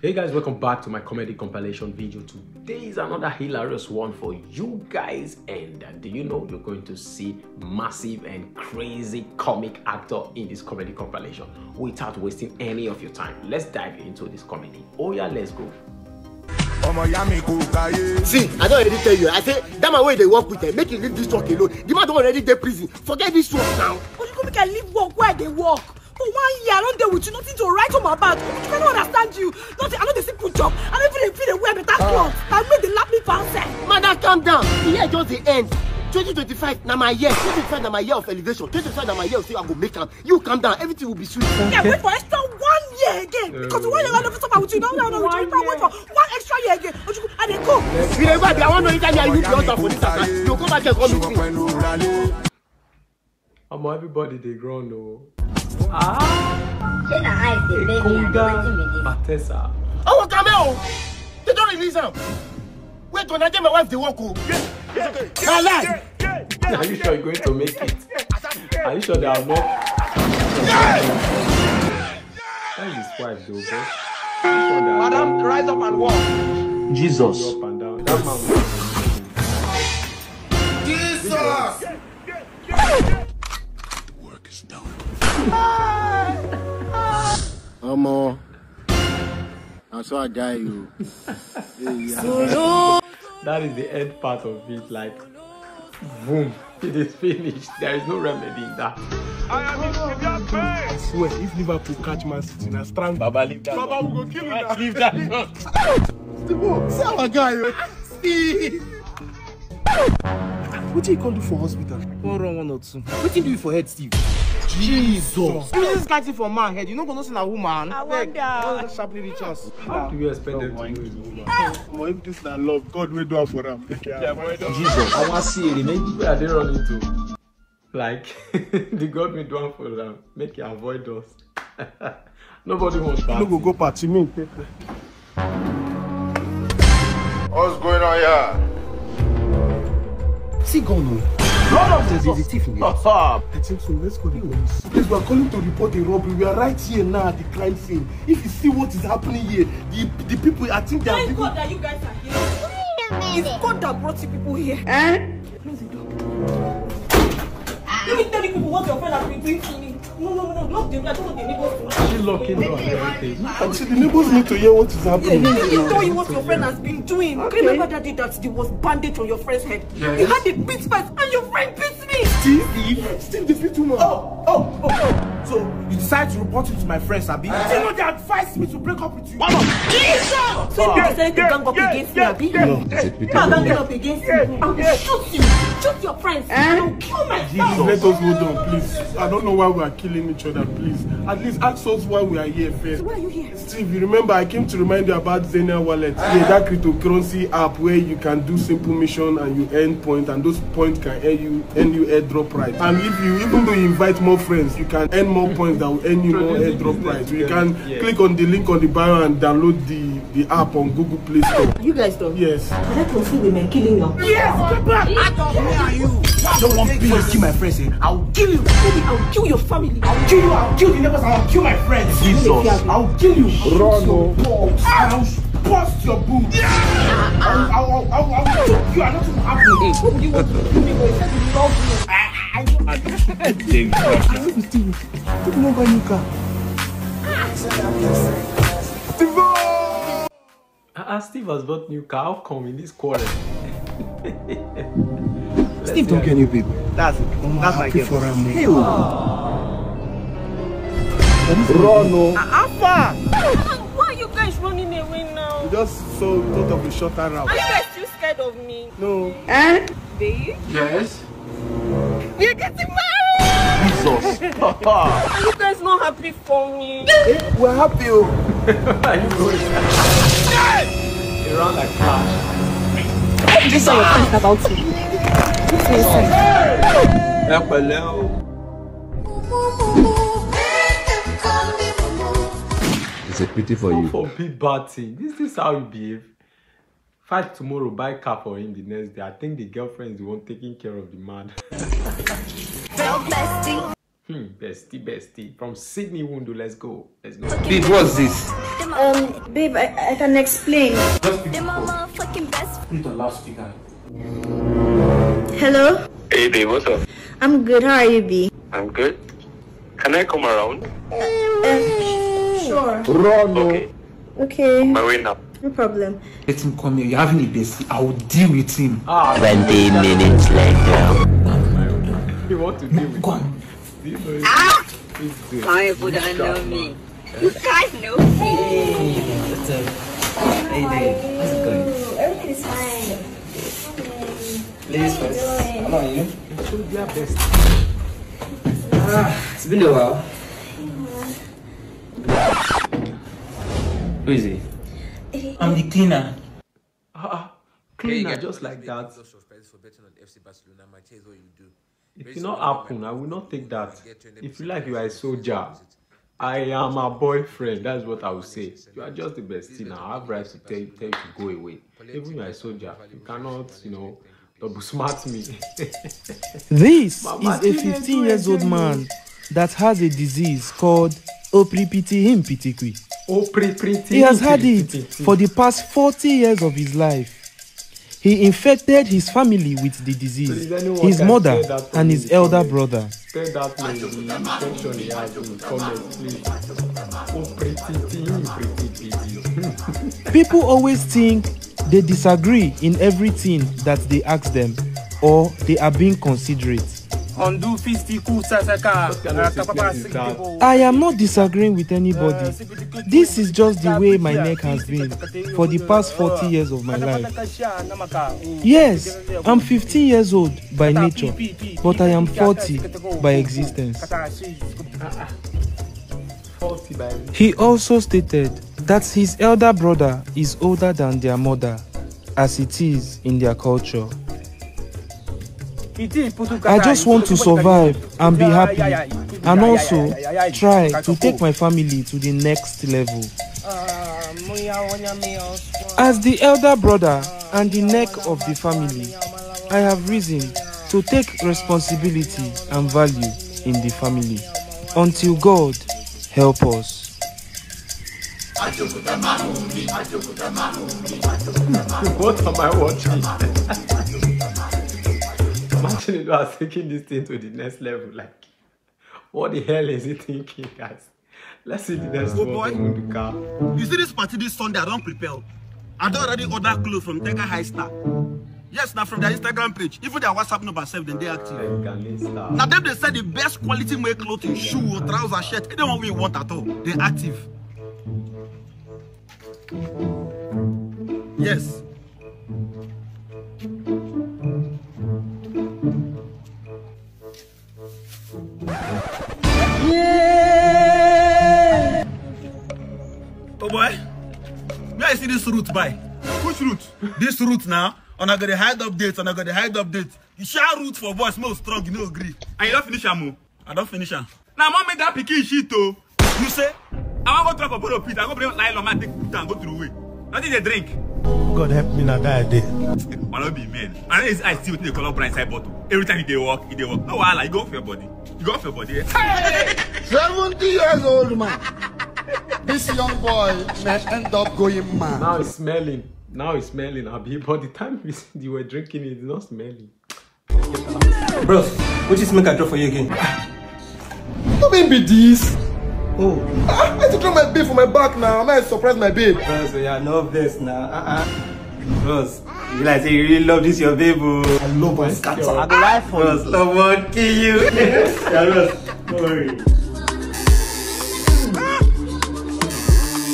Hey guys, welcome back to my comedy compilation video. Today is another hilarious one for you guys, and do you know you're going to see massive and crazy comic actor in this comedy compilation. Without wasting any of your time, let's dive into this comedy. Oh yeah, let's go. See, I don't already tell you. I say that my way they work with them. Make you leave this work alone. The man don't already dey prison. Forget this work now. But you can leave work where they work. For 1 year, I don't deal with you, nothing to write home about. You cannot understand you. Nothing, I know they simple job. I don't even feel they wear better clothes. I made the lap me outside. Madam, calm down. The year just the end. 2025 now my year. 2025 now my year of elevation. 2025 now my year of say I go make them. You calm down. Everything will be sweet. Yeah, wait for extra 1 year again. Because 1 year I don't suffer with you. No, wait for 1 extra year again. And then go. You never be. I want to know anytime you will be out for this attack. You come back and come with me. Everybody they grown though. Matessa. Oh, come on! They don't release him. Wait, when I tell my wife they walk home. Layi. Are you sure you're going to make it? Are you sure they are not? Where is his wife though, bro? Madam, rise up and walk. Jesus. Up and down. That man. Jesus! Omo, I saw a guy you. That is the end part of it. Like, boom, it is finished. There is no remedy in that. I swear, if Liverpool catch Man City, na strong Baba leave that. Baba will go kill you. Leave that. Steve, see our guy. Steve. What do you call do for hospital? 1 run 1 or 2. What do you do for head, Steve? Jesus! This can't see for man head. You know, going to see a woman. I wonder. Sharply reach us. How do you expect them to do it? If this is not love, God will do it for them. Jesus! I want to see it. Where are they running to? Like, the God will do it for them. Make you avoid us. Nobody wants that. No go party me. What's going on here? See, go no. There's a thief in here. I think so. Let's call the police. Please, we are calling to report a robbery. We are right here now at the crime scene. If you see what is happening here, the people, I think they are. Thank God that you guys are here. It's God that brought you people here. Close the door. Let me tell you people what your friend has been doing to me. No, lock the door. I don't want the neighbors to know. She's locking up everything. Actually, the neighbors need to hear what is happening. Let me tell you what your friend has been doing. Okay. Remember that day that there was bandage on your friend's head? Yes. You had a beat fight and your friend beat me. Steve the beat woman. Oh. So you decide to report it to my friends, Abi? You know they advised me to break up with you. Jesus! So you decided to gang up against me, Abi? No. Gang up against me. I will shoot you. Shoot your friends. I will kill myself. Please let us go down, please. I don't know why we are killing each other, please. At least ask us why we are here first. So why are you here? Steve, you remember I came to remind you about Zenia Wallet. Yeah, that cryptocurrency app where you can do simple mission and you earn points, and those points can earn you airdrop price. And if you, even though you invite more friends, you can earn more points that will earn you more airdrop price. So you can click on the link on the bio and download the app on Google Play Store. You guys don't? Yes. Can I confirm women killing you? Yes! Get back! Who are you? I don't want people to kill my friends. I'll kill you. Maybe I'll kill your family. I'll kill you. I'll kill the neighbors. I'll kill my friends. Jesus. I'll kill you. Run, I'll bust your boobs. I'll choke you. I don't know what happened. What do you want to do? You said you love me. Steve, take me over Nduka. Steve has bought new car. How come in this quarter? Steve don't get new people. That's my gift for him. Hey, Run, Alpha! Why are you guys running away now? just thought of a shorter route. Are you guys too scared of me? No. Babe? Yes. We're getting married! Jesus. Are you guys not happy for me? We're happy. Are you going? You run like flash. This is your friend about you. Peller. It's a pity for you. For big bad thing. This is how you behave. Fight tomorrow, buy car for him the next day. I think the girlfriend is the one taking care of the man. Bestie. Bestie. From Sydney, Iwundu, let's go. Pete, what's this? Babe, I can explain. Just pick Put the loudspeaker. Hello? Hey babe, what's up? I'm good. How are you, B? I'm good. Can I come around? Sure. Okay. Okay. My way now. No problem. Let him come here. You're having a bestie. I will deal with him. 20 minutes later. You want to deal with Go on. Some people don't know me. You guys know me. Hey, what's up? Hey there. How's it going? Everything is fine. Ladies first. How are you? should be our best. It's been a while. Who is he? I'm the cleaner. Cleaner, just like that. If it not happen, I will not take that. If you like, you are a soldier. I am a boyfriend. That's what I will say. You are just the bestie now. I have rights to tell you to go away. Even you are a soldier, you cannot, double smart me. This is a 15-year-old man that has a disease called Opripiti-Himpitikwi. He has had it for the past 40 years of his life. He infected his family with the disease, his mother and his elder brother. Tell that man the infection he has in the comments, please. People always think they disagree in everything that they ask them, or they are being considerate. I am not disagreeing with anybody. This is just the way my neck has been for the past 40 years of my life. Yes, I'm 15 years old by nature, but I am 40 by existence. He also stated that his elder brother is older than their mother, as it is in their culture. I just want to survive and be happy, and also try to take my family to the next level. As the elder brother and the neck of the family, I have reason to take responsibility and value in the family until God help us. What am I watching? Imagine I was taking this thing to the next level. Like, what the hell is he thinking, guys? Let's see the next one. Boy, Nduka. You see this party this Sunday, I don't prepare. I don't already order clothes from Tega High Star. Yes, now from their Instagram page. Even their WhatsApp number 7, then they active. Now them they say the best quality make clothing, shoe or trouser, shirt, anyone we want at all. They active. Yes. Yeah. Oh boy, may I see this route by? Which route? This route now. And I got the hide updates. You share route for boys more strong, you know agree. And you don't finish am. I don't finish am. Now mom made that picky shit too. You say I want to drop a bottle of pit. I go bring nylon man take put and go through away. Nothing they drink. God help me now that day. I don't be man. And I see with the color brown side bottle. Every time they walk. No wahala, you go off your body. Hey! 70 years old man. This young boy may end up going mad. Now it's smelling. Abi. But the time you were drinking it, it's not smelling. Bro, which is make a drop for you again? Don't be this. Oh. I had to throw my babe for my back now. I might surprise my babe. Bro, so you are no this now. Bros, you like say you really love this your babe. I love my scatter. I go life for Bros, love won't kill you. Yeah, Bros, don't worry.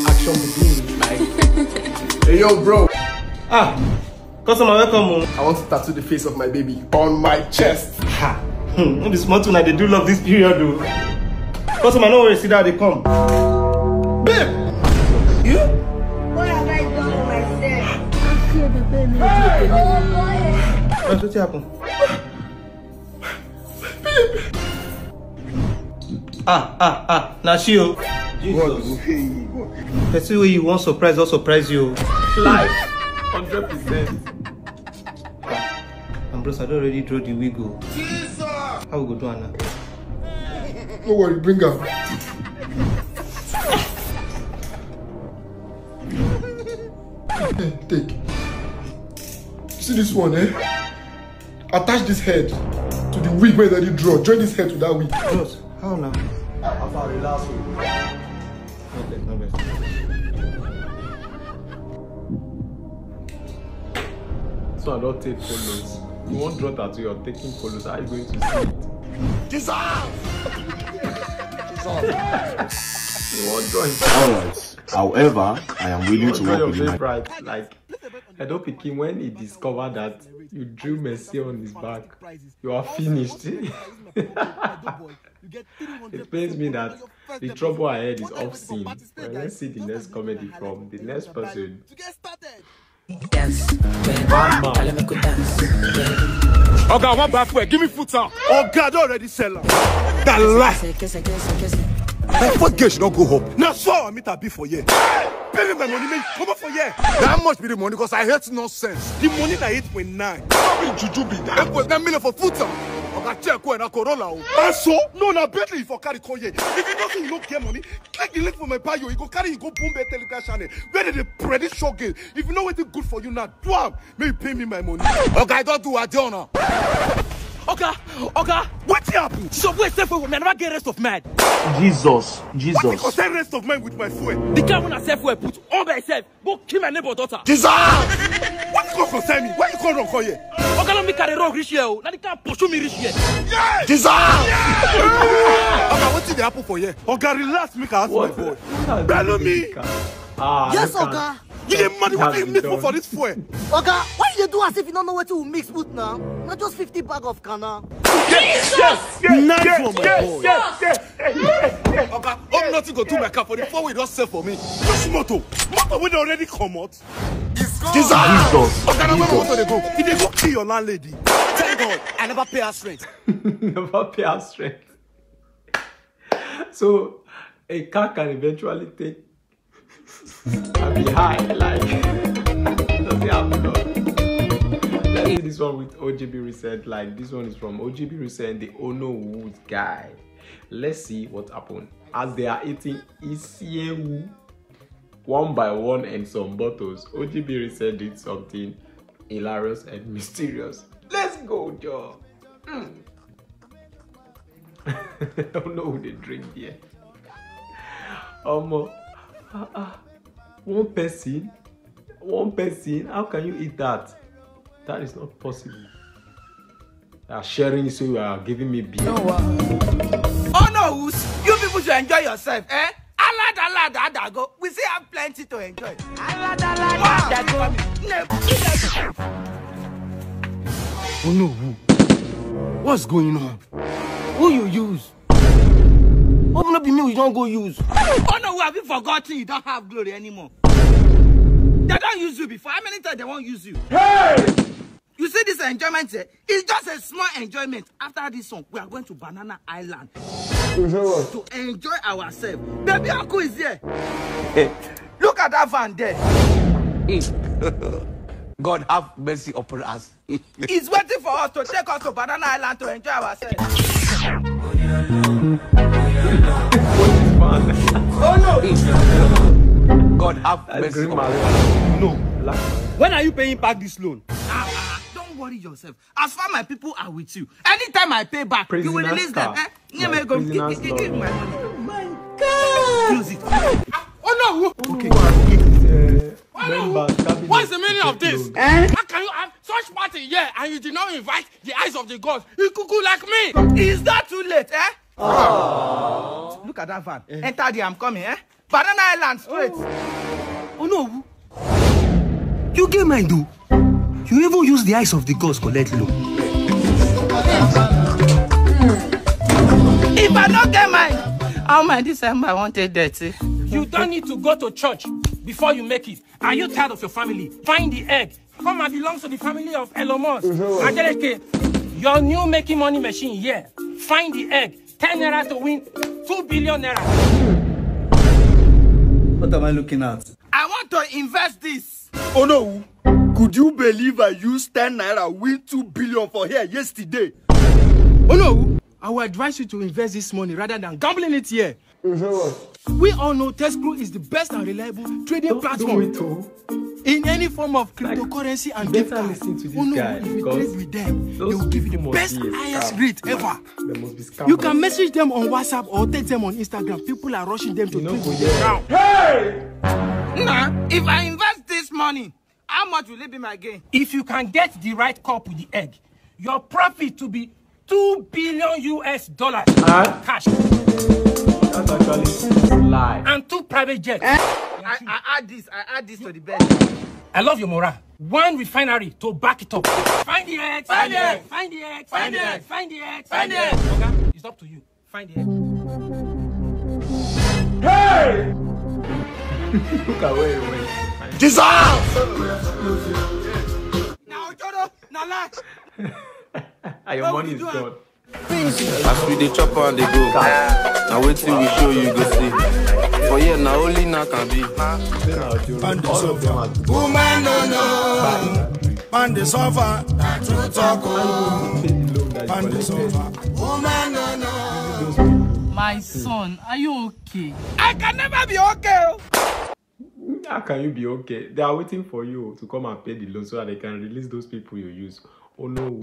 Action begins. Hey yo, bro. Customer, welcome. I want to tattoo the face of my baby on my chest. Ha. This smart one, they do love this period, though. Customer, no worry, see that they come. Babe! You? What have I done with myself? What's happened? Now she you. Jesus. That's the way you want surprise, I'll surprise you. Life, 100%. And bros, I don't already draw the wiggle. Jesus! How we go do Anna? No worry, bring her. Take. See this one, eh? Attach this head to the wig where you draw. Join this head to that wig. Bros, how now? I'll relax. So I don't take photos. You won't draw tattoo, you're taking photos. How are you going to see it? Dissolve! You won't draw it. Alright. However, I am willing to work with my right. Like, I don't pick him when he discovered that you drew Messi on his back. You are finished. It pains me that the trouble ahead is off scene. Well, let's see the next comedy from the next person. Dance. Oh God, one bad way. Give me foot out. Oh God, already sell out. That lie. My foot girl should not go home. Now so I meet a beef for you. Pay me my money, man. Come on for you. That must be the money because I hate nonsense. The money that 8.9. How will Juju be that? 8.9 million for foot out. Okay, check when I Corolla. And so, no, now Bentley for carry Koye. If you don't think you don't get money, click the link for my bio. You go carry, you go boom the Telegram channel. Where they predict shocking. If you know what is good for you now, damn, maybe pay me my money. Okay, don't do a deal now. Okay, what's happened? So wait, step for me. I never get rest of man. Jesus. What because I rest of man with my foot? The guy when I self will put on by self. Go kill my neighbor daughter. Jesus! What you concern me? Why you call wrong for you? Okay, let me carry wrong rich here. Now the guy pursue me rich here. Yes! Jesus! Okay, what's the apple for you? Okay, relax, me can ask my boy. Bellow me. Yes, Oga. You get money. What do you need for this food? Oga, why you do as if you don't know what to mix with now? Not just 50 bag of canna. Yes! Nice one, my boy. Yes! Oga, I'm not going to do my car for the 4 we don't sell for me. Just Moto will already come out. Jesus! Oga, now where they go? If they go kill your landlady. Thank God, I never pay her rent. Never pay us rent. So a car can eventually take and be high, like does it happen? Let's see this one with OGB Recent. Like this one is from OGB Recent, the Ono Wood guy. Let's see what happened as they are eating isiewu one by one and some bottles. OGB Recent did something hilarious and mysterious. Let's go, Joe. I don't know who they drink here. One person, how can you eat that? That is not possible. They are sharing, so you are giving me beer. Oh no, you people should enjoy yourself, eh? Allah, go. We still have plenty to enjoy. Allah, Oh no, what's going on? Who you use? Open up the meal you don't go use. Oh no, have you forgotten you don't have glory anymore? They don't use you before. How many times they won't use you? Hey! You see this enjoyment here? It's just a small enjoyment. After this song, we are going to Banana Island to enjoy ourselves. Baby Uncle is here. Look at that van there. God have mercy upon us. He's waiting for us to take us to Banana Island to enjoy ourselves. Oh no! God have mercy upon us. No. When are you paying back this loan? Don't worry yourself. As far as my people are with you, anytime I pay back, you will release them. Give my money. Oh my God! Close it. Oh no! Okay. What's the meaning of this? How can you have such party here and you did not invite the eyes of the gods? You cuckoo like me! Is that too late, eh? Oh. Look at that van. Enter there, I'm coming, eh? Banana Island straight. Oh no! You get mine, do? You even use the eyes of the gods collect loan. If I don't get mine, how my December won't take dirty? You don't need to go to church before you make it. Are you tired of your family? Find the egg. Come and belong to the family of Elon Musk. Adeleke, your new making money machine here. Find the egg. 10 naira to win 2 billion naira. What am I looking at? I want to invest this. Oh no! Could you believe I used 10 naira win 2 billion for here yesterday? Oh no! I would advise you to invest this money rather than gambling it here. We all know Tesco is the best and reliable trading platform. in any form of cryptocurrency and gift card. Listen to this guy. If you trade with them, they will give you the best highest rate ever. You can message them on WhatsApp or text them on Instagram. People are rushing them to trade with them. Hey! Nah, if I invest this money, how much will it be my gain? If you can get the right cup with the egg, your profit to be $2 billion US cash. That's actually a lie. And 2 private jets. I add this to the bed. I love your morale. 1 refinery to back it up. Find the eggs. Find the eggs. Find the eggs. Find the eggs. Find the eggs. Find the eggs. Okay, it's up to you. Find the eggs. Hey! Look away, away. Jesus! Now, Jodo, now lie. And your money is gone. As we the chopper and they go. Now wait till we show you go see. For here now only now can be. Woman no. Man the suffer. To talk. Man the suffer. Woman no. My son, are you okay? I can never be okay. How can you be okay? They are waiting for you to come and pay the loan so that they can release those people you use. Oh no.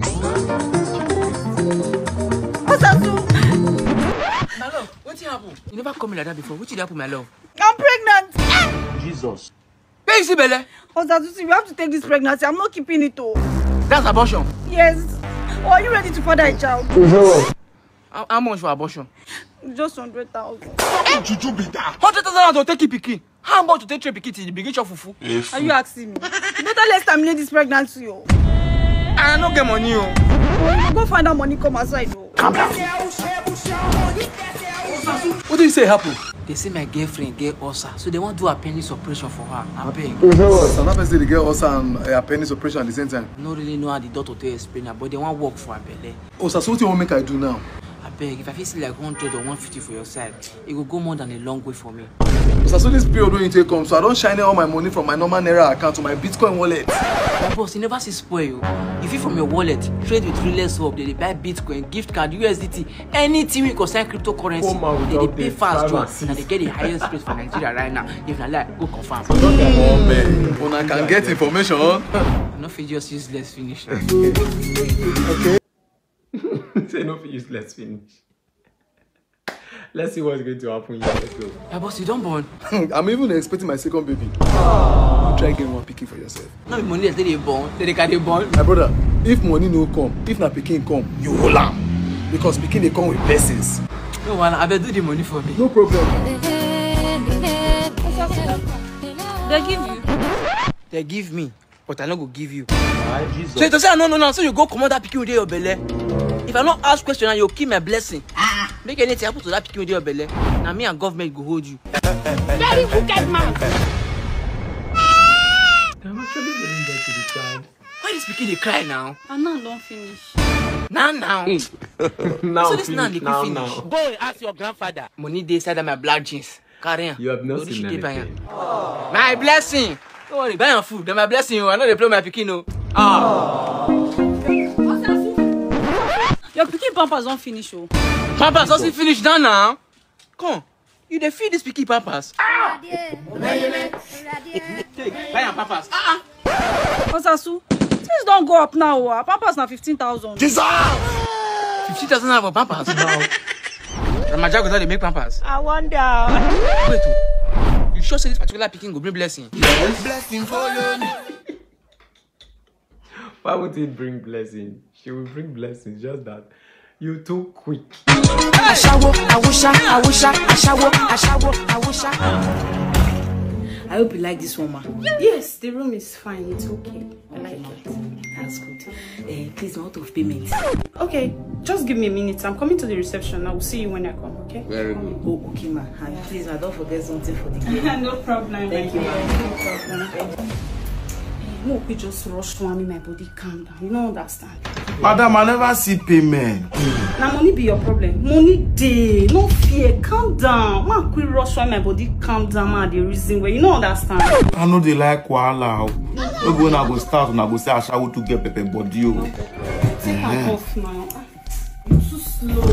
What's up, too? My love, what happened? You never called me like that before. What did happen, my love? I'm pregnant. Jesus. Where is it, Peller? We have to take this pregnancy. I'm not keeping it all. That's abortion? Yes. Oh, are you ready to father a child? How much for abortion? Just 100,000. Juju be that. 100,000 to take Pikin. How much to take Pikin till the beginning of Fufu? Are you asking me? You better let's terminate this pregnancy. I don't get money. Oh, you go find that money, come outside. Calm down. What do you say happened? They say my girlfriend get ulcer, so they want to do a penis operation for her. I beg. So that person they get ulcer and a penis operation at the same time. I don't really know how the doctor to explain it, but they want work for her belly. Oh, so what you want make I do now? I beg, if I feel like 100 or 150 for your side, it will go more than a long way for me. So this period when you take come, so I don't shine all my money from my normal Naira account to my Bitcoin wallet. My boss, you never see spoil you. If you from your wallet, trade with Realest Hub, they buy Bitcoin, gift card, USDT, anything we concern cryptocurrency, they pay fast job, and they get the highest rate for Nigeria right now. If not like, go confirm. Oh man, when I can get information. I'm not just useless finish. Okay. Say no useless finish. Let's see what's going to happen here. Let's go. My boss, you don't born. I'm even expecting my second baby. You try getting one picking for yourself. No money is they born. They can't born. My brother, if money no come, if na picking come, you hold am. Because picking they come with blessings. No one, I better do the money for me. No problem. They give you. They give me, but I not go give you. So you say no. So you go command that picking with your belly. If I not ask question and you keep my blessing. Make anything happen to that picking with your belly. Now me and government go hold you. Very wicked man. I'm actually getting back to the child. Why is picking they cry now? And now don't finish. Now. Now So this finish. now finish. Boy, ask your grandfather. Money they inside my black jeans. Carry on. You have not seen anything. My blessing. Don't worry, buy your food. Then my blessing. I know they play my picking. No. Your picking pampers don't finish. Pampers doesn't finish down now. Come. You dey feed this picky pampers. Take, buy your pampers. Osasu, things don't go up now. Pampers na 15,000. 15,000 naira for pampers now. Ramajago they make pampers. I wonder. Wait, you sure say this particular picking go bring blessing? Yes. Blessing follow me. Why would it bring blessing? She will bring blessings, just that you're too quick. I hope you like this one, ma. Yes, the room is fine. It's okay. I like it. That's good. Please, not of payment. Okay, just give me a minute. I'm coming to the reception. I will see you when I come, okay? Very good. Oh, okay, ma. And please, ma, don't forget something for the game. No problem. Thank you, ma. No problem. Thank you. No, we just rush to me, my body calm down. You don't understand. Madam, I never see payment. Now money be your problem. Money day, no fear, calm down. Man, quick rush why my body calm down, man. The reason where you don't understand. I know they like koala. No go na go start and I go say I shall to get pepper body. Take my off now. You're too slow.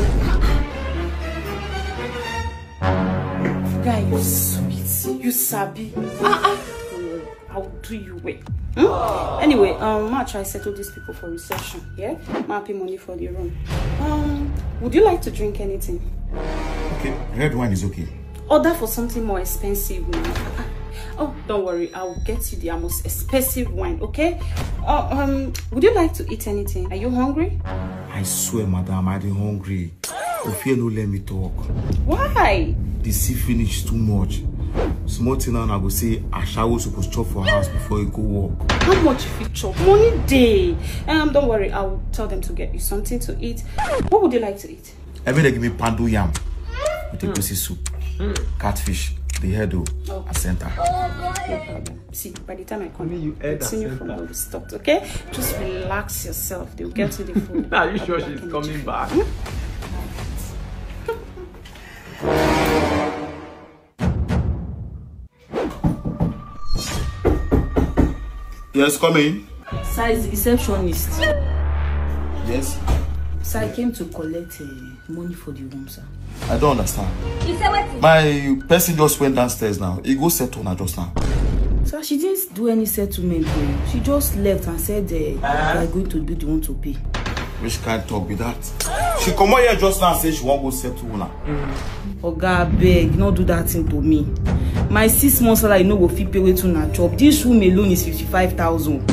Guy, you sweet. You sabi. I'll do you well. Anyway, ma try settle these people for reception. Yeah, ma pay money for the room. Would you like to drink anything? Okay, red wine is okay. Order for something more expensive now. Oh, don't worry, I'll get you the most expensive wine, okay? Would you like to eat anything? Are you hungry? I swear, madam, I'm hungry. Sophia no let me talk. Why? The sea finish too much. Small thing now, I go say I shall supposed to chop for house before you go work. How much if you chop? Money day. Don't worry, I'll tell them to get you something to eat. What would you like to eat? Every day give me pandu yam with a pussy soup, catfish, the head a center. See, by the time I come, you continue from where we stopped, okay? Just relax yourself. They'll get to the food. Are you sure she's coming back? Yes, come in. Sir is the receptionist. Yes. Sir, I came to collect money for the room, sir. I don't understand. My person just went downstairs now. He go settle now just now. Sir, she didn't do any settlement. She just left and said they are going to be the one to pay. Which kind of talk be that? She come out here just now and say she won't go settle now. Oga, beg, not do that thing to me. My 6 months salary no go fit pay to na job. This room alone is 55,000.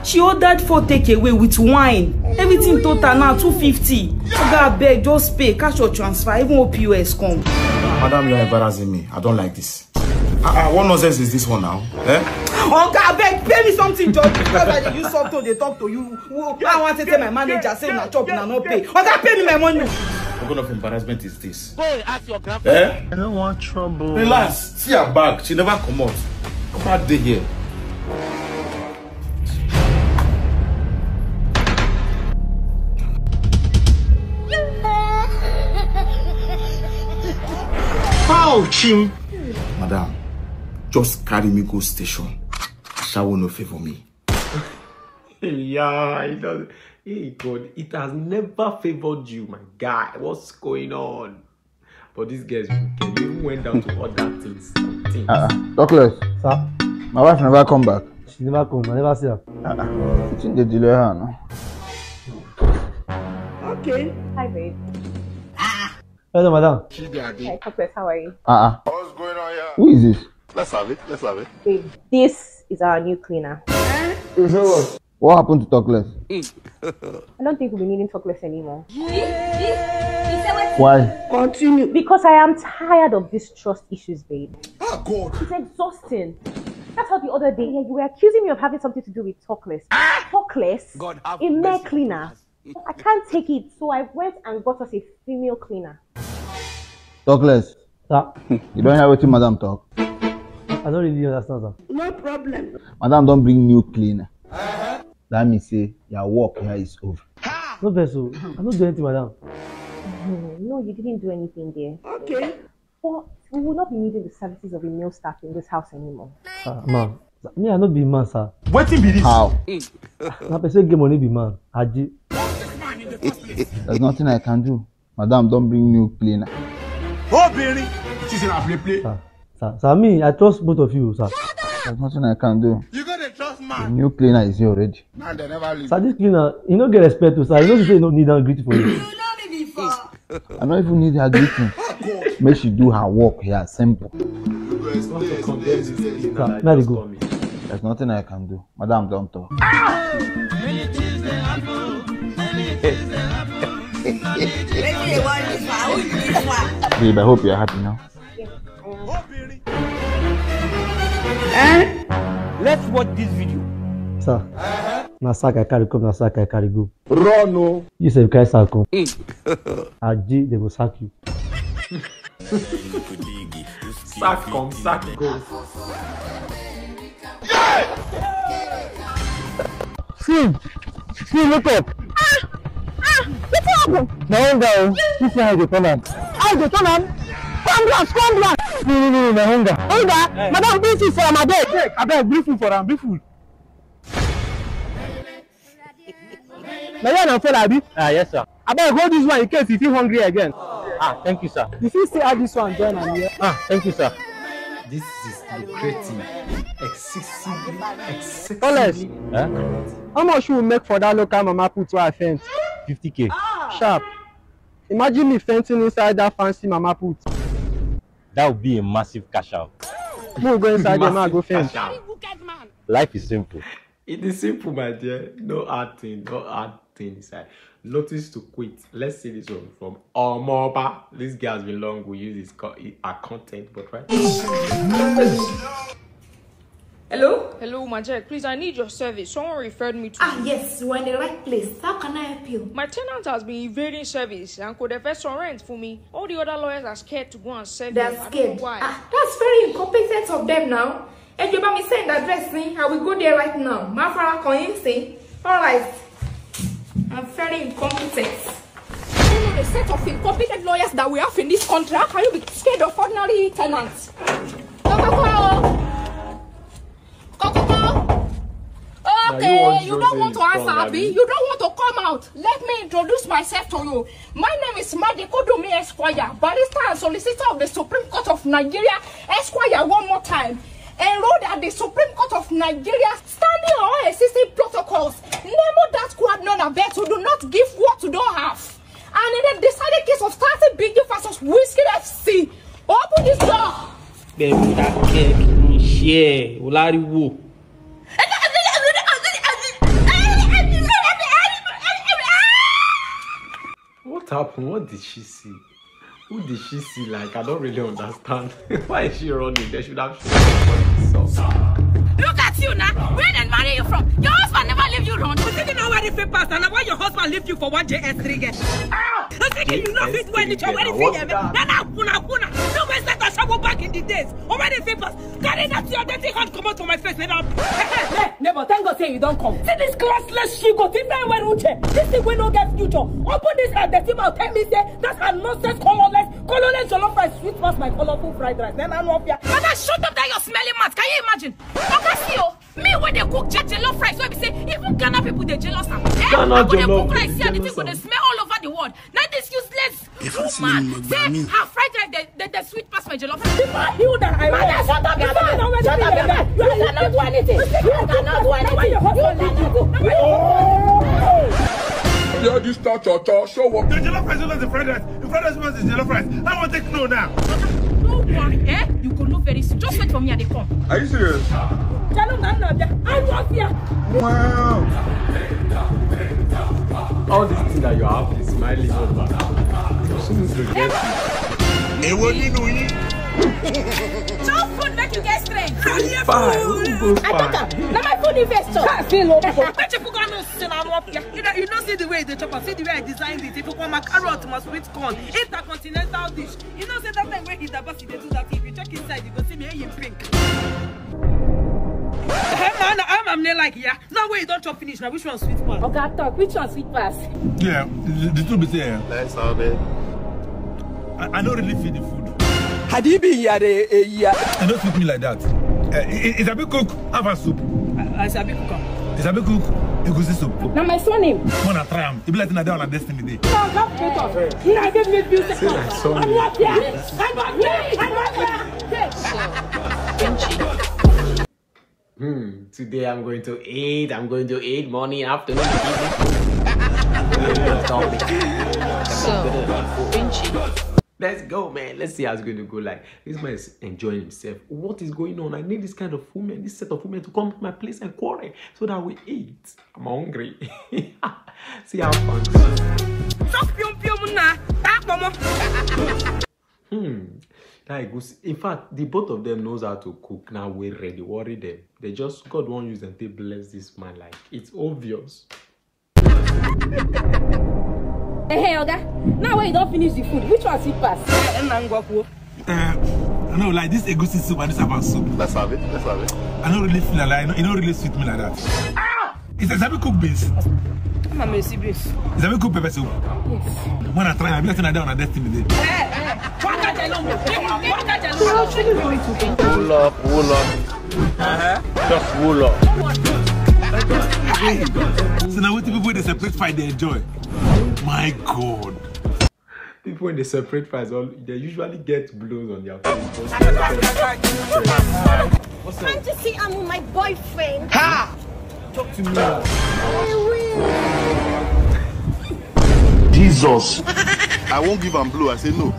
She ordered 4 takeaway with wine. Everything total now 250. Oga, beg, just pay, cash or transfer, even OPUS come. Madam, you're embarrassing me. I don't like this. What nonsense is this one now? Eh? Oga, beg, pay me something, George. Because I use something, they talk to you. I want to tell my manager, say na chop, na no pay. Oga, pay me my money. What kind of embarrassment is this? Go ask your grandfather. Eh? I don't want trouble. Relax. See her bag. She never come out. Come out there here. Ouch! Madam, just carry me go station. Shall no favor me. Yeah, it does. Hey God, it has never favored you, my guy. What's going on? But these guys, you even went down to order things. Talkless. Sir? My wife never come back. She never come. I never see her. I think they delay her now. Okay. Hi, babe. Hello, madam. Hi, Talkless. How are you? What's going on here? Who is this? Let's have it. Let's have it. Babe, this is our new cleaner. What happened to Talkless? I don't think we'll be needing Talkless anymore. Why? Continue. Because I am tired of these trust issues, babe. Oh, God. It's exhausting. That's how the other day you were accusing me of having something to do with Talkless. Talkless? A male cleaner. I can't take it, so I went and got us a female cleaner. Talkless. Sir? You don't hear what madam talk? I don't really understand, sir. No problem. Madam don't bring new cleaner. That means say your work here is over. No, Beso. I don't do anything, madam. No, you didn't do anything there. Okay. But we will not be needing the services of a male staff in this house anymore. Man, me, I not be man, sir. What be this? How? Na person get money be man. Aji. There's nothing I can do. Madam, don't bring new cleaner. Oh, Benny! She's in a play. Sir, me, I trust both of you, sir. There's nothing I can do. You got to trust man. The new cleaner is here already. Man, they never leave. Sir, this cleaner, you don't get respect to, sir. You know you say you don't need a greeting for you. I don't even need her greeting. Make she do her work here, simple. Sir, let it go. There's nothing I can do. Madam, don't talk. Babe, I hope you're happy now. Let's watch this video. Sir, na sack I carry come, na sack I carry go. Run, no. You say carry sack come. Aji, they will sack you. Sack come, sack go. See, look up. What happened? No, girl. This is how they turn on. How they turn on? Come down. No, my hunger. Hunger? Madam, bring food for my bed. I beg, bring food for them, bring food. Now you're not fell, Abi? Yes, sir. I beg, hold this one in case you feel hungry again. Thank you, sir. If you still add this one, join am here. Thank you, sir. This is the Crity. Excessively. Talkless. How much will make for that local mama put to I faint? 50k. Sharp. Imagine me fainting inside that fancy mama put. That would be a massive cash out. We'll go inside the man, go faint. Life is simple. It is simple, my dear. No hard thing inside. Notice to quit. Let's see this one from Omoba. This guy has been long. We use our content, but right. Hello? Hello, Majek. Please, I need your service. Someone referred me to you. Yes, you are in the right place. How can I help you? My tenant has been evading service and could affect some rent for me. All the other lawyers are scared to go and serve They are him. scared. Why? That's very incompetent of them now. And you me send the address, I will go there right now. Mafara Koyinsi. Alright. I'm very incompetent. You know the set of incompetent lawyers that we have in this country. How can you be scared of ordinary tenants? Okay, you don't want to answer, Abby. You don't want to come out. Let me introduce myself to you. My name is Madekodomi Esquire, barrister and solicitor of the Supreme Court of Nigeria. Esquire, one more time. Enrolled at the Supreme Court of Nigeria, standing on existing protocols. Name that squad none of bet who do not give what you don't have. And in the decided case of starting Big versus Whiskey FC, open this door. What happened? What did she see? Who did she see? Like, I don't really understand. Why is she running? They should have Look at you now. Where did marry you from? Your husband never leave you alone. You didn't know where the fit passed and why your husband left you for one JS3 again. You thinking you know fit when it's already fit. No way set a shovel back in the days. Already fit pass. Carry that your dirty hand come out to my face. Never. Thank God say you don't come. See this classless she go think that when Uche. This thing will not get future. Open this hand. The team will tell me say that's a nonsense colorless jollof rice sweet past my colorful fried rice. Then I know here. Mother, shut up that you're smelling mouth. Can you imagine? Me when they cook jollof rice, so we say even Ghana people they jealous am. When they cook rice here, they think when they smell all over the world. Now this useless woman say her fried rice they sweet past my jollof rice. You that I want. Shut up, you cannot do anything. You cannot do anything. Yeah, this stout, show up. The jollof rice is not the fried rice. The fried rice is the jollof rice. I want to take no now. No worry, you go know very soon. Just wait for me and they come. Are you serious? I love you. Wow. All this thing that you have is smiling over. You shouldn't regret it. No food make you get strength. Now my food investor. You don't see the way they chop up, see the way I designed it. If you want my carrot, my sweet corn, intercontinental dish. You know, say that time when the boss they do that. If you check inside, you go see me in pink. I'm like, yeah. Now where you don't chop finish, now which one sweet pass? Okay, talk. Which one sweet pass? Yeah, the truth be there. Let's have it. I don't really feed the food. Had you been here a year? I don't feed me like that. It's a big cook, have a soup. It's a big cook. It's a big cook, you go see soup. Now my son name. Wanna try him. It be like on a destiny day. No, not better. I give me beautiful. I'm not here. Today I'm going to eat. Morning, afternoon, evening. Let's go, man. Let's see how it's going to go. Like, this man is enjoying himself. What is going on? I need this kind of woman, this set of women to come to my place and quarrel so that we eat. I'm hungry. See how fun. In fact, the both of them knows how to cook. Now we're ready. Worry them. They just God won't use them. They bless this man. Like, it's obvious. Hey, Oga. Now when you don't finish the food, which one sweet pass? No, like this egusi soup and this about soup. Let's have it. I don't really feel like it don't really suit me like that. It's a cook beans. I'm a messy beans. It's a cook pepper soup. Yes. When I try, I'll be like down on a destiny day. Pull up. Just pull up. So now what the people they separate fight they enjoy. My God. The people when they separate fights, they usually get blows on their face. Can't you see I'm with my boyfriend? Ha! Talk to me. Jesus. I won't give him blow. I say no.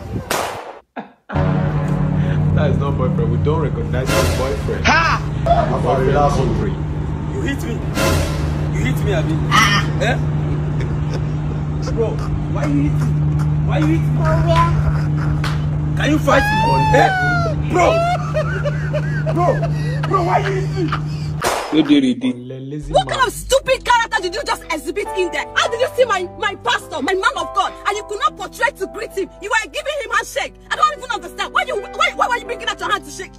That is not boyfriend. We don't recognize your boyfriend. Ha! You hit me. You hit me, Abi. Eh? Bro, why you hit me? Why you hit me? Can you fight me? Eh? Bro, why you hit me? What kind of stupid character did you just exhibit in there? How did you see my pastor, my man of God, and you could not portray to greet him? You were giving him handshake. I don't even understand. Why were you bringing out your hand to shake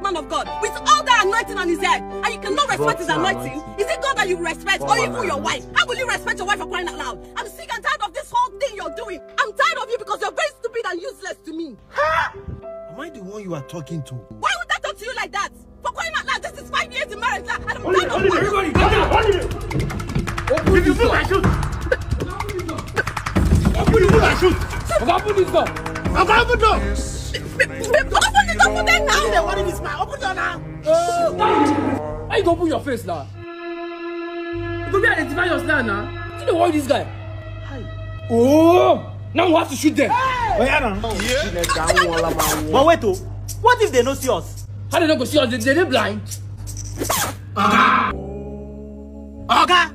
man of God with all that anointing on his head, and you cannot respect his anointing? Is it God that you respect, or even your wife? How will you respect your wife for crying out loud? I'm sick and tired of this whole thing you're doing. I'm tired of you because you're very stupid and useless to me. Am I the one you are talking to? Why would I talk to you like that? For crying out loud, this is 5 years in marriage, and I'm tired of Everybody, open this door. Open this door and shoot. Open this door. Open the door. Open the door for them now. What is this man? Open the door now. Why you go put your face now? You go be identify yourself now. You know what this guy? Oh, now we have to shoot them. But wait, what if they don't see us? How they don't go see us? They're blind. Oga,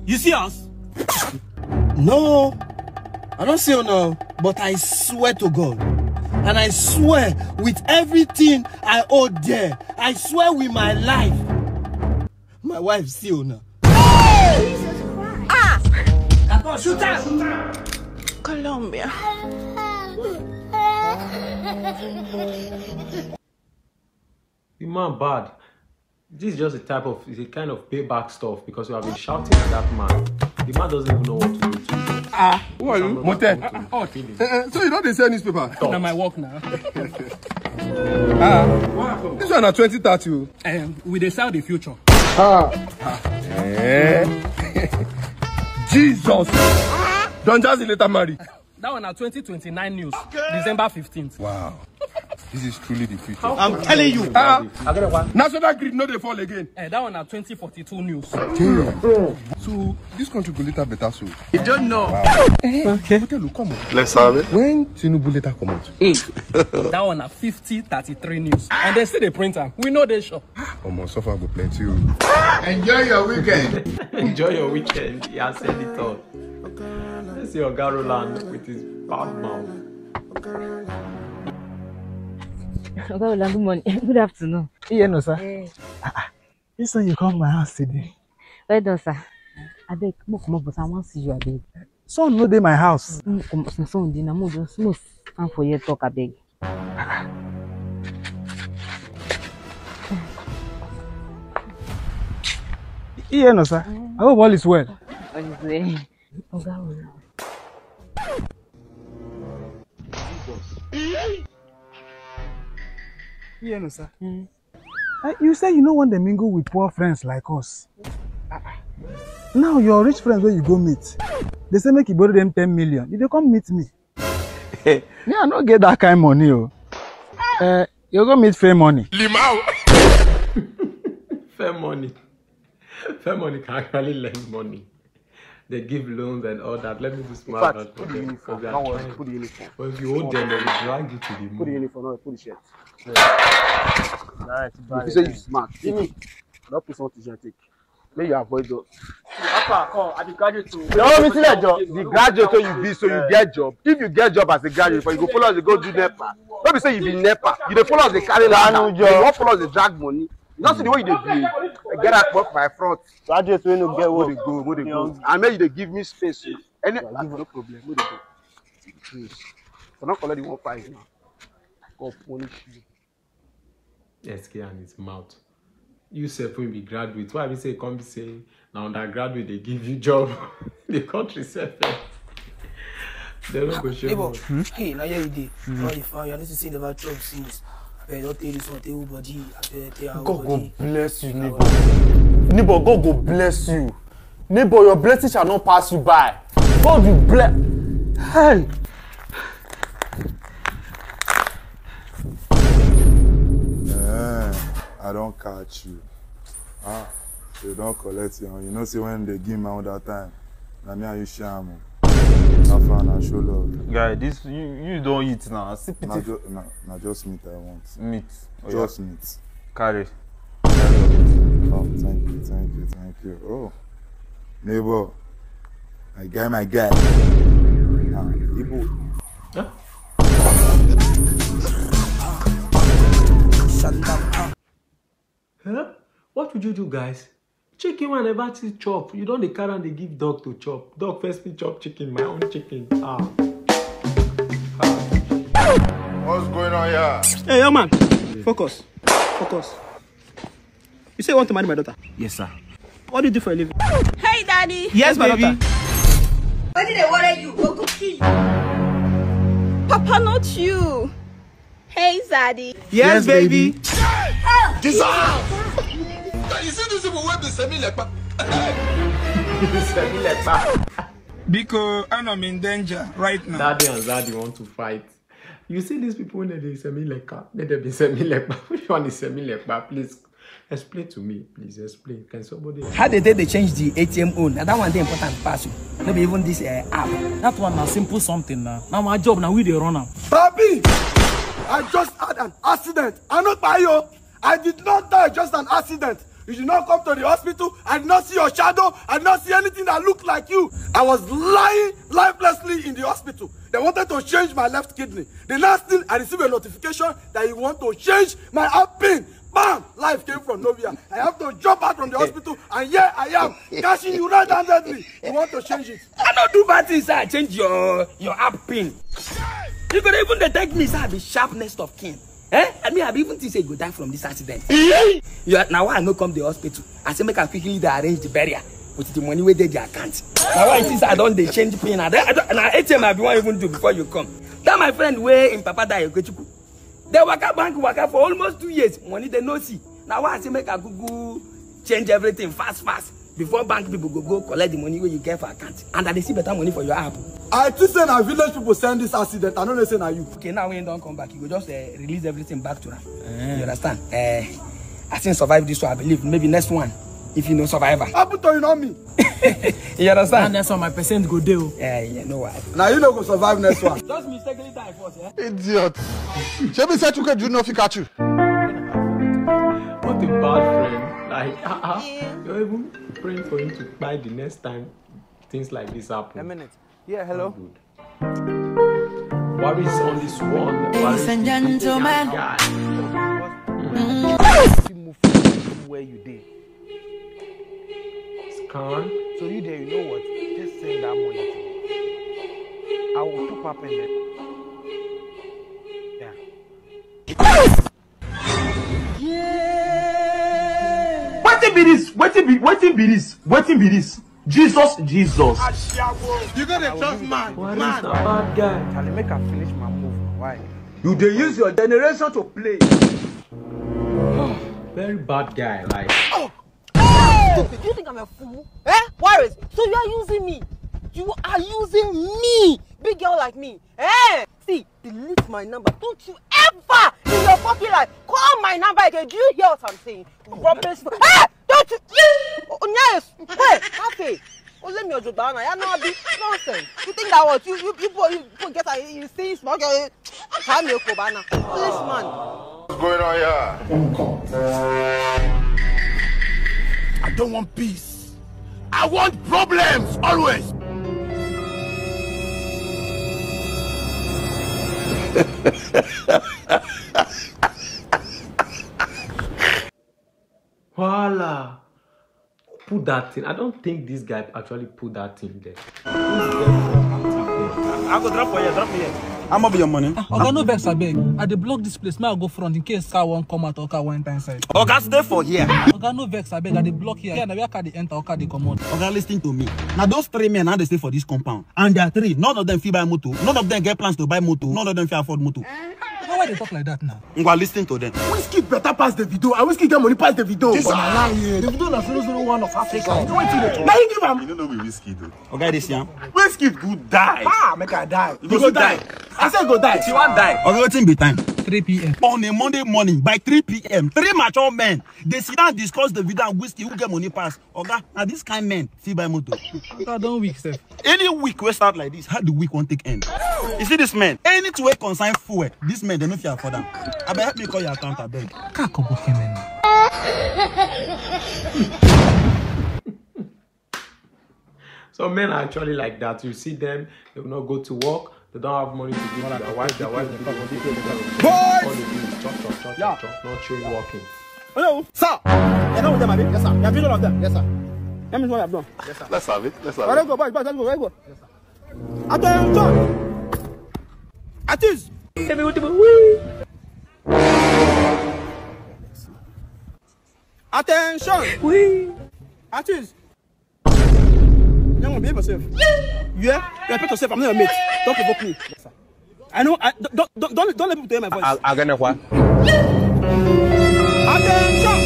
you see us? No, I don't see you now. But I swear to God, and I swear with everything I owe there, I swear with my life, my wife see you now. Jesus Christ! Shoot her! Colombia. The man bad. This is just it's a kind of payback stuff because you have been shouting at that man. The man doesn't even know what to do to you. Who are you? Motell. So you know they sell newspaper? Now my work now. This one at 2030. We dey sell the future. Jesus. Don't just later marry. That one at 2029 news. December 15th. Wow. This is truly the future. I'm telling you. National grid no they fall again. That one at 2042 news. So this country go later better so. You don't know. Wow. Okay. Come on. Let's have it. When Chinedu later come out? That one at 5033 news. And they still the printer. We know they show. Almost suffer go plenty. Enjoy your weekend. Enjoy your weekend. He has said it all. Let's see your Garoland with his bad mouth. Good morning. Good afternoon. Yeah, no, sir. This one you come my house today. Well done, sir. I beg, come up, but I want to see you, I beg. Son, no dey my house. Son, dinner, move just smooth. Time for you talk, I beg. Yeah, no, sir. I hope all is well. Yeah, no, sir. You say you don't want to mingle with poor friends like us. Now your rich friends where you go meet, they say make you borrow them 10 million. You dey come meet me. Me, I don't get that kind of money. You go meet fair money. Limau. Fair money. Fair money can actually lend money. They give loans and all that. Let me do smart. Put the uniform. Don't worry, put the uniform. But if you hold them, they will drag you to the moon. Put the uniform, no, put the shirt. Alright, if you say you smart, don't put something to take. May you avoid those. The graduate you be so you get job. If you get job as a graduate, but you go follow us, you go do NEPA. Don't be say you be NEPA. You dey follow us, they carry land. You won't follow us, they drag money. You don't see the way you dey do. Get that work my front. Graduates wey no get work. Where they go? And maybe they give me space. Any no problem. Where they go? Please. For not collect the 1.5 now. God punish you. Yes, and his mouth. You say for be graduate. Why we say come be say now undergraduate they give you job. The country self. They don't go show. Hey, now you did. If I need to see the job since. I don't tell this one to everybody. God go bless you, neighbor. Neighbor, God go bless you. Neighbor, your blessing shall not pass you by. God will bless. Hey! I don't catch you. They don't collect you. You know, see when they give me all that time. Now me and you share me. Have fun and show love. Guy, this you don't eat now. Now just meat I want. Meat. Just meat. Carry. Oh, thank you. Oh, neighbor. My guy. Ibu. Huh? Huh? What would you do, guys? Chicken when never see chop. You don't carry and they give dog to chop. Dog first me chop chicken, my own chicken. What's going on here? Hey, young man. Focus. You say you want to marry my daughter? Yes, sir. What do you do for a living? Hey, daddy. Yes, my baby. daughter. Why did they worry you? Go kill you. Papa, not you. Hey, Zaddy. Yes, baby. Dissolve! You see this people web the semi-lepa? Because I'm in danger right now. Daddy and Zaddy want to fight. You see these people when they semi-lepa? They be semi-lepa. Which one is semi-lepa? Please explain to me. Please explain. Can somebody? How they change the ATM own? Now that one the important part. Maybe even this app. That one now simple something now. Now my job now we the runner. Papi! I just had an accident. I'm not by you. I did not die, just an accident. You did not come to the hospital. I did not see your shadow. I did not see anything that looked like you. I was lying lifelessly in the hospital. They wanted to change my left kidney. The last thing, I received a notification that you want to change my app pin. Bam! Life came from nowhere. I have to jump out from the hospital, and here I am, cashing you right-handedly. You want to change it? I don't do bad things, I change your app pin. You could even detect me, sir, I be sharpness of kin. I mean, I even think say go die from this accident. Now why I no come to the hospital? I say make I quickly arrange the burial with the money where they the account. Now why it is I don't they change pin? Now ATM I be one even do before you come. That my friend where in Papa die go. They waka bank for almost 2 years. Money they no see. Now why I say make I go change everything fast before bank people go collect the money where you get for account and that they see better money for your app. I think say na village people send this accident. I don't know say na you. Okay, now when you don't come back, you go just release everything back to her. You understand? I think survive this one. I believe maybe next one, if you know survivor. Happen to you, not me. You understand? And that's why my percent go do. Yeah, no why. Now you know go survive next one. Just mistakenly die first, yeah. Idiot. Shebi said you can do nothing catch you. What a bad friend. Like, you're even praying for him to buy the next time things like this happen. A minute. Yeah, hello. Worries on this one. Ladies and gentlemen. Where you did. Scan. So you there, you know what? Just send that money to me. I will top up in it. Yeah. Wetin be this? Jesus. You gotta trust man. What is the bad guy? Can you make her finish my move? Why? You dey use your generation to play. Very bad guy, like. Do you think I'm a fool? Warriors, so you are using me. You are using me. Big girl like me. See, delete my number. Don't you ever in your fucking life call my number again. Do you hear what I'm saying? Rubbish. Don't you? Yes. Wait, okay. Oh, let me your Jordana. You know, be nonsense. You think that what you get you see small girl. Time you go bana. Foolish man. What's going on here? I don't want peace. I want problems always. Voila. Put that thing. I don't think this guy actually put that thing there. I go drop for you, How much be your money? Oga, no vex abeg. I dey block this place. May I go front in case car won't come out or car won't enter inside. Oga, stay for here. Oga, no vex abeg. I dey block here. Yeah, now where car dey enter or car dey come out. Oga, listen to me. Now those 3 men now they stay for this compound, and there are 3. None of them fit buy motor. None of them get plans to buy motor. None of them fit afford motor. Why why they talk like that now? Ngwa, listen to them. Whiskey better pass the video. And Whiskey get money pass the video. This is Layi. The video is 001 of Africa. You know what you do? Now you give him. You don't know me Whiskey though. Okay, this yam. Whiskey good die. Ah, make I die. You go die. I said go die. She won't die. Okay, what's in be time? 3 p.m. On a Monday morning by 3 p.m. 3 mature men. They sit down discuss the video and Whiskey who get money pass. Okay, now this kind men see by motor. I don't week, sir. Any week we start like this, how the week won't take end? You see this man? Any two way consign fuel, this man they no fear for them. I bet help me call your account, I beg. So men are actually like that. You see them, they will not go to work. They don't have money to give to their wife. Their wife will chop, not showing working. Hello, sir. You know what them, yes, sir. You have been all of them, yes, sir. Let me know what I've done. Yes, sir. Let's have it. Let's have it. Go, boys, let's go, let's go. Yes, sir. Attention. Artist. Attention. Oui. Artist. Young, behave yourself. Yeah? You repeat yourself. I'm not your mate. Don't provoke me. Yes, sir. I know. Don't let people hear my voice. I'm gonna what? Attention.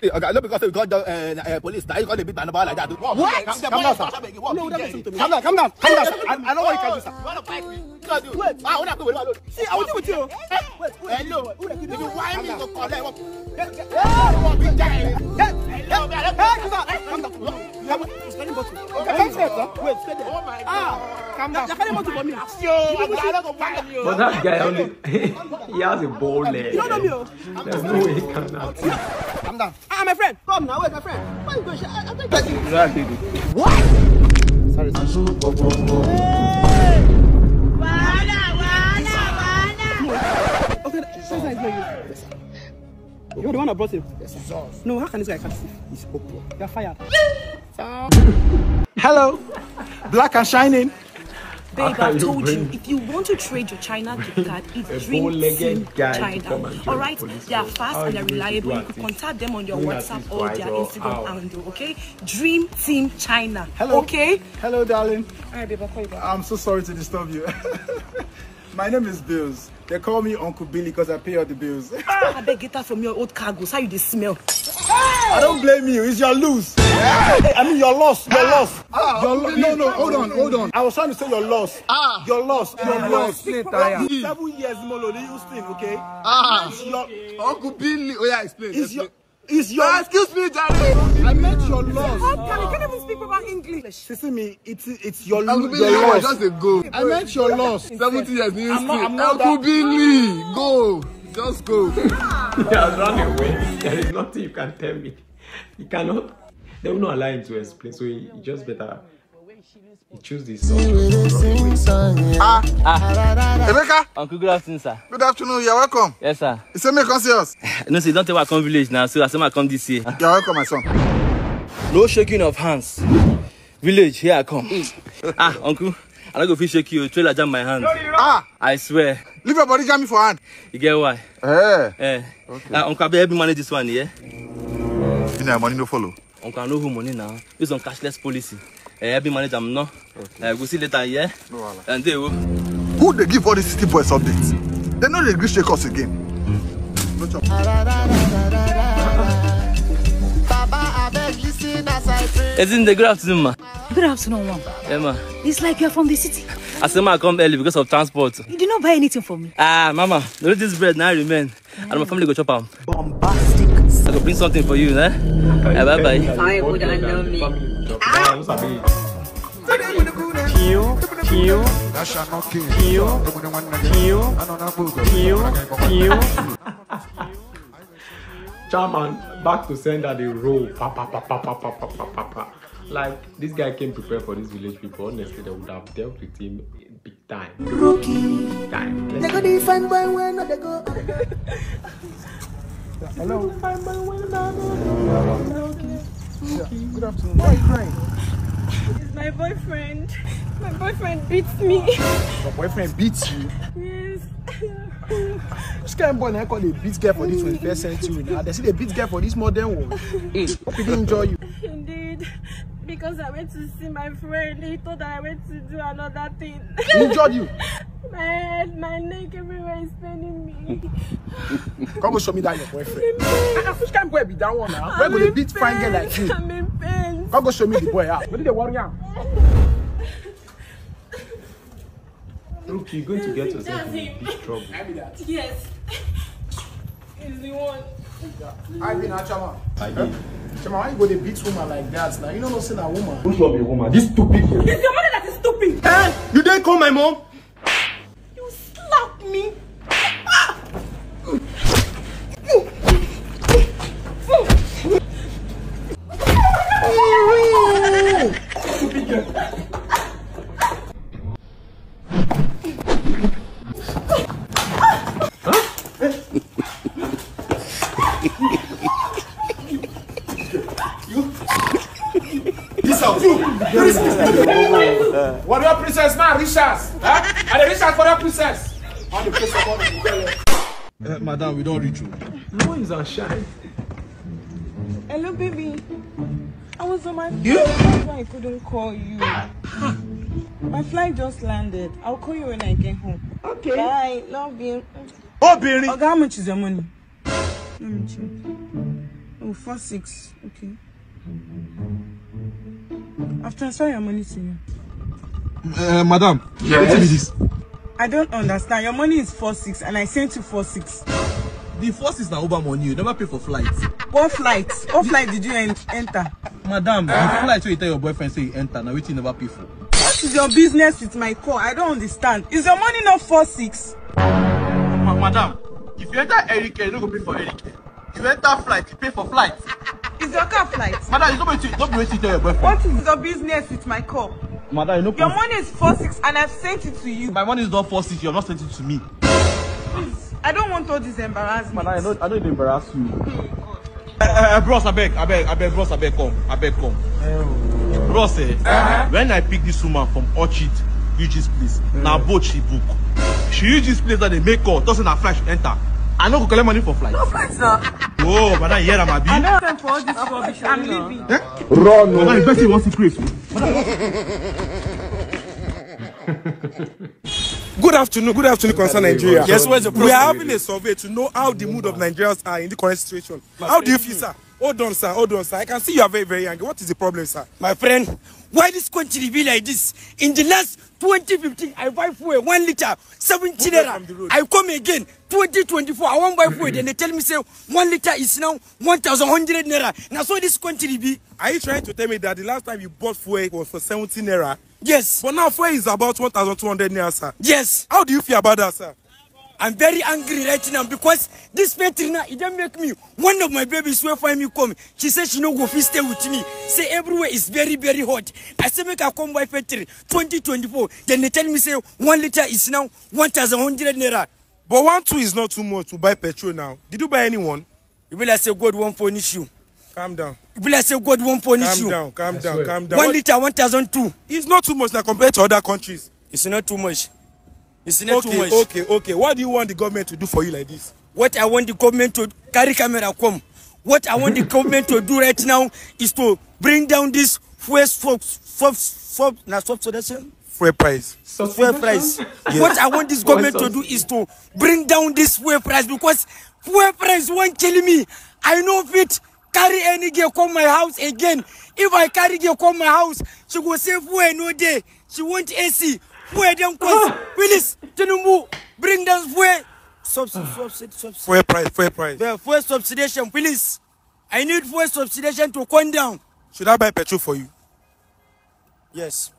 Okay, I know because we got the police. Now you got the bit and about like that. What? Come down, sir. Calm down. I know what you can do, sir. Wait. I want to do it. See, I will do it with you. Wait. Hello. If you want me to collect, calm down. But that guy only he has a ball leg. You don't know me. There's no way he can act. Calm down. My friend. Come now, wait, my friend. Why you going? I think what? Sorry. Okay, this is like you're the one that brought him. Yes, sir. No, how can this guy catch you? He's open. You're fired. Hello, black and shining. Babe, I told you, if you want to trade your China gift card, it's Dream Team China. Alright? They are fast and they're reliable. You can contact them on your WhatsApp or their Instagram handle, okay? Dream Team China. Hello. Okay? Hello, darling. Alright, babe, I'll call you back. I'm so sorry to disturb you. My name is Bills. They call me Uncle Billy because I pay all the bills. I beg get that from your old cargoes. How you they smell? I don't blame you. It's your lose. I mean your loss. Your loss. No, hold on. I was trying to say your loss. Your loss. Your loss. 7 years Molo, you still okay? Uncle Billy. Oh yeah, explain. Is your excuse me, Jerry. I meant your loss. You can't even speak about English. See me, it's your loss. Just a go. I meant your loss. 70 years new Uncle Billy, go. Just go. He has run away. There is nothing you can tell me. He cannot. They will not allow him to explain. So he just better. He choose this song. Emeka. Uncle, good afternoon, sir. Good afternoon. You're welcome. Yes, sir. You say me come see us. No, sir, don't tell me I come village now, so I say I come this year. You're welcome, my son. No shaking of hands. Village, here I come. Uncle, I don't go fish shake you. Trailer jam my hand. I swear. Leave your body jam me for hand. You get why? Okay. Uncle, I be help me manage this one, yeah? You know money no follow. Uncle, I know who money now. Use on cashless policy. Every manager I'm no. We'll see later, yeah? No, and they will. Who they give all these city boys updates? They know they agree shake us again. No chop. Isn't the good afternoon, ma? Good afternoon, mom. Yeah, ma. It's like you're from the city. I said, ma, I come early because of transport. You did not buy anything for me. Mama, no this bread now remain. And my family go chop them. Bombastic. I go bring something for you, eh? Bye-bye. I wouldn't know me. Chairman, back to sender the roll. Like, this guy came prepared for this village people. Honestly, they would have dealt with him big time. Rukky. Big time. They go define by when they go. Hello. Good afternoon. Why are you crying? It's my boyfriend. My boyfriend beats me. Your boyfriend beats you? Yes. This kind of boy I call a beat girl for this 21st century now. They see the beat girl for this modern world. Hope he didn't enjoy you. Indeed. Because I went to see my friend. He thought that I went to do another thing. Who injured you? My head, my neck, everywhere is paining me. Come go show me that your boyfriend. Which kind of boy be that one now? Where go the beat fine girl like you? I'm in pain. Come go show me the boy out. What did they worry out? Look, you're going to get yourself in big trouble. Yes. He's the one. I've been a Chama. I did. Chama, why you go to beat woman like that? Now you don't know say that woman. Who's not be a woman? This stupid girl. It's your mother that is stupid. Hey, you didn't call my mom? You slapped me. Stupid girl. What your princess now, Richards? Huh? And the Richards for your princess. On the place of all the madam, we don't reach you. No, it's on Shank. Hello, baby. I was on my flight. That's why I couldn't call you. My flight just landed. I'll call you when I get home. Okay. Bye. Love you. Oh, Barry. Okay, how much is your money? Let me check. Oh, 4-6. Okay. I've transferred your money to you. Madam, what is this? I don't understand. Your money is 4-6 and I sent you 4-6. The first is now Uber money. You never pay for flights. What flight? What flight did you enter? Madam, the flight where you tell your boyfriend say you enter, now which you never pay for. What is your business with my call? I don't understand. Is your money not 4-6? Madam, if you enter Eric, you don't go pay for Eric. If you enter flight, you pay for flight. Is your car flight? Madam, you don't be waiting to tell your boyfriend. What is your business with my call? Madam, you know your money is 4-6 and I've sent it to you. My money is not 4-6, you have not sent it to me. Please, I don't want all this embarrassment. Madam, I don't embarrass you. Bros, I beg, bros, I beg, come. Bros, when I pick this woman from Orchid, UG's place, now boat she book. She use this place that they make call, doesn't have flight she enter. I no go collect money for flight. No flight, sir. Oh, but I hear I'm a bit. I don't send for all this rubbish. I'm leaving. Run. Madam, you bet you want to crave. Good afternoon, concern Nigeria. Yes, where's the problem? We are having a survey to know how the mood of Nigerians are in the current situation. How do you feel, sir? Hold on, sir. I can see you are very, very angry. What is the problem, sir? My friend, why this country be like this? In the last 2015, I buy fuel 1 liter, 70 naira. I come again, 2024, I won't buy fuel. Then they tell me, say, 1 liter is now 1,100 naira. Now, so this country be. Are you trying to tell me that the last time you bought fuel was for 70 naira? Yes. But now fuel is about 1,200 naira, sir. Yes. How do you feel about that, sir? I'm very angry right now because this Petrina, it don't make me. One of my babies will find me come. She said she no go fit stay with me. Say everywhere is very, very hot. I say make I come buy petrol 2024. Then they tell me say 1 liter is now 1,100 naira. But 1.2 is not too much to buy petrol now. Did you buy anyone? You will say God won't punish you. Calm down. You will say God won't punish you. Calm down. 1 liter 1,002. It's not too much now compared to other countries. It's not too much. It's not too much. Okay. What do you want the government to do for you like this? What I want the government to carry camera come. What I want the government to do right now is to bring down this fuel price. Fuel price. Yes. What I want this government to do is to bring down this fuel price because fuel price won't kill me. I know if it carry any girl come my house again. If I carry girl come my house, she go say fuel no day. She want AC. Fuel them cause Willis Tinubu bring down fuel fuel price. The fuel subsidization, please. I need fuel subsidization to come down. Should I buy petrol for you? Yes.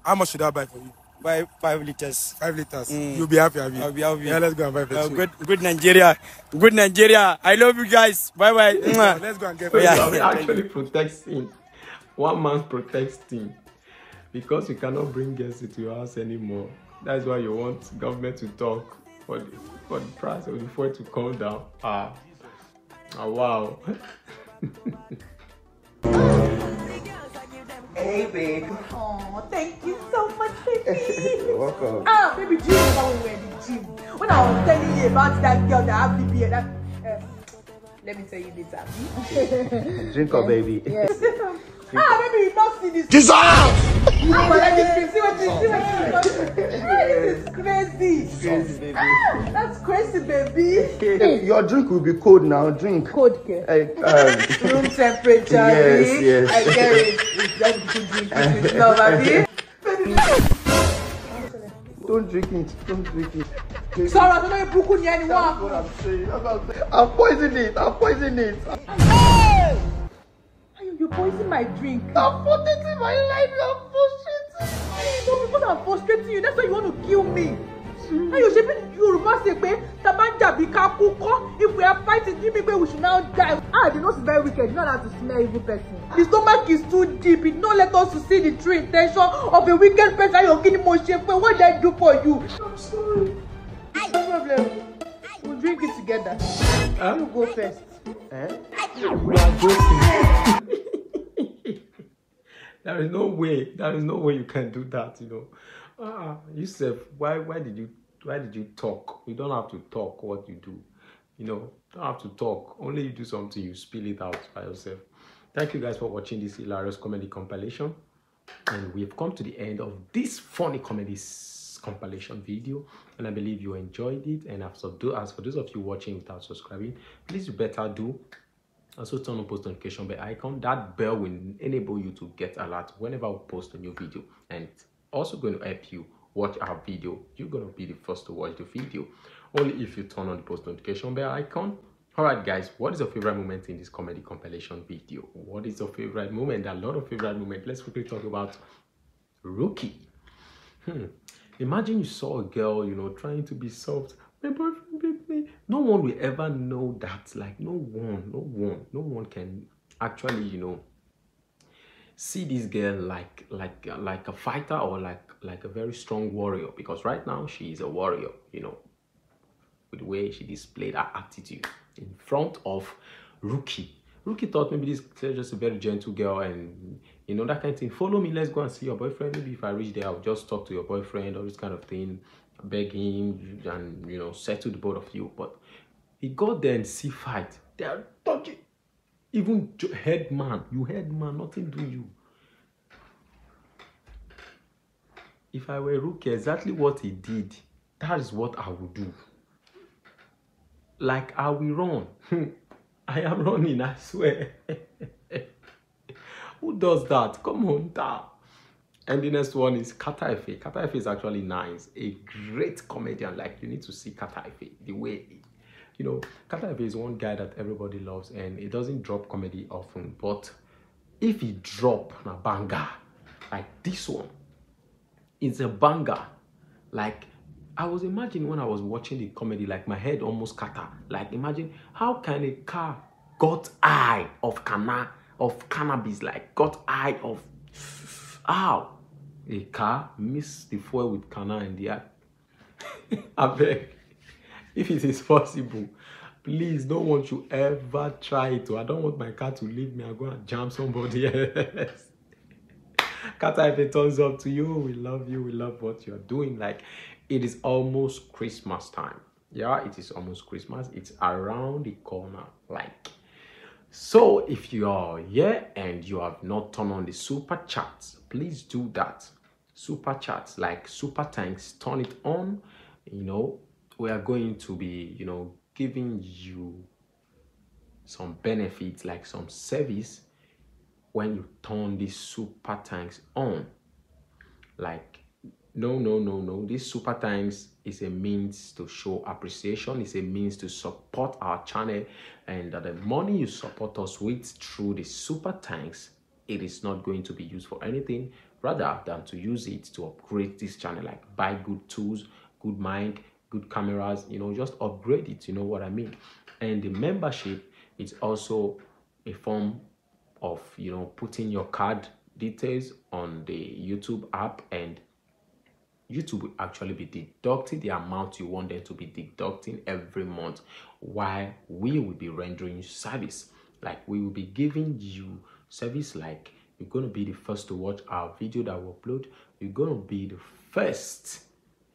How much should I buy for you? Buy 5 liters. 5 liters. You'll be happy, I'll be happy. Yeah, let's go and buy petrol. Good Nigeria. Good Nigeria. I love you guys. Bye. Let's go and get petrol. It actually protects him. One man protects him. Because you cannot bring guests into your house anymore. That's why you want government to talk for the price of the fuel to come down. Wow. Hey, babe. Oh, thank you so much, baby. You're welcome. Baby, do you remember when we were in the gym? When I was telling you about that girl that had BBA, Let me tell you later. Drink up, baby. Yes. Maybe you not see this. Jesus! This is crazy. Crazy, baby. That's crazy, baby. Hey, your drink will be cold now. Drink. Cold, okay. Room temperature. Yes, yes. I get it. It's just good drink. It's love, baby. Don't drink it. Don't drink it. Sorry, I don't know if you could anyone. That's what I'm saying. I'll poison it. I'll poison it. Hey! You poison my drink. I'm protecting my life. You're frustrating me. No, because I'm frustrating you. That's why you want to kill me. And you're shaping Yoruba say, if we are fighting, we should now die. The nose is very wicked. You know how to smell evil person. The stomach is too deep. It don't let us to see the true intention of a wicked person. You're getting more shape. What did I do for you? I'm sorry. No problem. We'll drink it together. You go first. We are joking. There is no way you can do that, you know. Yusuf, why did you talk? You don't have to talk what you do. You know, you don't have to talk. Only you do something, you spill it out by yourself. Thank you guys for watching this hilarious comedy compilation. And we've come to the end of this funny comedy compilation video. And I believe you enjoyed it. And as for those of you watching without subscribing, please you better do. Also turn on post notification bell icon. That bell will enable you to get alert whenever we post a new video. And it's also going to help you watch our video. You're going to be the first to watch the video only if you turn on the post notification bell icon. Alright guys, what is your favorite moment in this comedy compilation video? What is your favorite moment? A lot of favorite moments. Let's quickly talk about Rukky. Imagine you saw a girl, you know, trying to be soft. My boyfriend beat me. No one will ever know that. Like no one can actually, you know, see this girl like a fighter or like a very strong warrior, because right now she is a warrior, you know, with the way she displayed her attitude in front of Rukky. Rukky thought maybe this girl is just a very gentle girl and, you know, that kind of thing. Follow me, let's go and see your boyfriend. Maybe if I reach there, I'll just talk to your boyfriend, all this kind of thing, beg him and, you know, settle the both of you. But he got there and see fight. They are talking. Even head man, nothing do you. If I were Rukky, exactly what he did, that is what I would do. Like, I will run. I am running, I swear. Who does that? Come on, da. And the next one is Kataife. Kataife is actually nice. A great comedian. Like, you need to see Kataife. The way, you know, Kataife is one guy that everybody loves and he doesn't drop comedy often. But if he drop a banger, like this one, it's a banger. Like, I was imagining when I was watching the comedy, like my head almost scatter. Like, imagine how can a car got eye of cannabis, like got eye of how a car missed the fuel with canna in the air. I beg, if it is possible, please, no one should ever try it. I don't want my car to leave me and go and jam somebody else. Kata, if it turns up to you, we love you, we love what you're doing. Like, it is almost Christmas time. Yeah, it is almost Christmas. It's around the corner. Like, so if you are here and you have not turned on the super chats, please do that. Super chats, like super thanks, turn it on. You know, we are going to be, you know, giving you some benefits, like some service when you turn this super thanks on. Like, no, this super thanks is a means to show appreciation. It's a means to support our channel, and the money you support us with through the super thanks, it is not going to be used for anything rather than to use it to upgrade this channel, like buy good tools, good mic, good cameras, you know, just upgrade it, you know what I mean. And the membership is also a form of, you know, putting your card details on the YouTube app, and YouTube will actually be deducting the amount you want them to be deducting every month, while we will be rendering service. Like, we will be giving you service, like you're going to be the first to watch our video that we upload. You're going to be the first,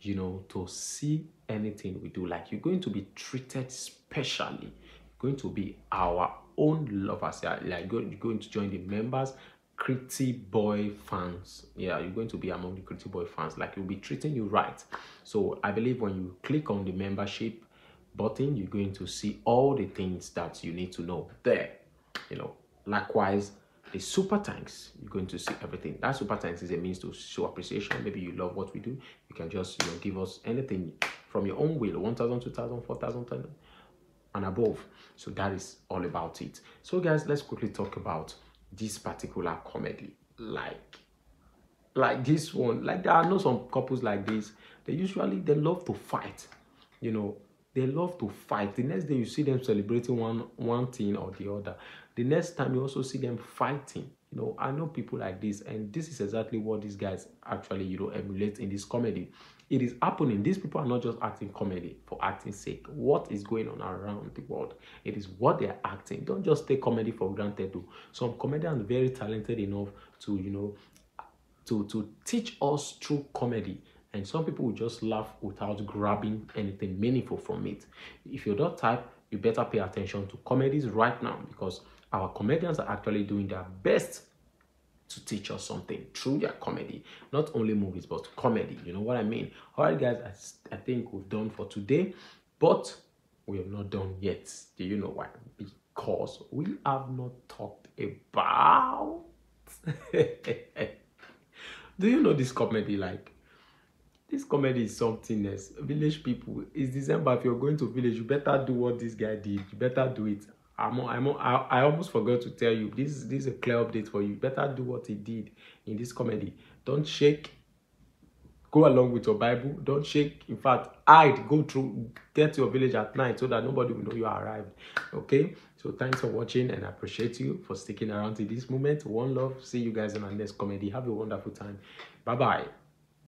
you know, to see anything we do. Like, you're going to be treated specially going to be our own lovers. Yeah, like you're going to join the members, Crityboy fans. Yeah, you're going to be among the Crityboy fans. Like, we'll be treating you right. So I believe when you click on the membership button, you're going to see all the things that you need to know there. You know, likewise, the super thanks, you're going to see everything. That super thanks is a means to show appreciation. Maybe you love what we do. You can just, you know, give us anything from your own will, 1,000, 2,000, 4,000, 10,000 and above. So that is all about it. So guys, let's quickly talk about this particular comedy. Like this one, like there are no some couples like this. They love to fight. You know, they love to fight. The next day you see them celebrating one thing or the other. The next time you also see them fighting. You know, I know people like this, and this is exactly what these guys actually, you know, emulate in this comedy. It is happening. These people are not just acting comedy for acting's sake. What is going on around the world? It is what they are acting. Don't just take comedy for granted. Though. Some comedians are very talented enough to, you know, to teach us through comedy. And some people will just laugh without grabbing anything meaningful from it. If you're that type, you better pay attention to comedies right now, because our comedians are actually doing their best to teach us something through their comedy. Not only movies, but comedy. You know what I mean? All right, guys, I think we've done for today, but we have not done yet. Do you know why? Because we have not talked about... Do you know this comedy? Like, this comedy is something else. Village people, it's December. If you're going to village, you better do what this guy did. You better do it. I almost forgot to tell you, this is a clear update for you. You better do what he did in this comedy. Don't shake. Go along with your Bible. Don't shake. In fact, hide. Go through. Get to your village at night so that nobody will know you arrived. Okay? So thanks for watching, and I appreciate you for sticking around to this moment. One love. See you guys in our next comedy. Have a wonderful time. Bye-bye.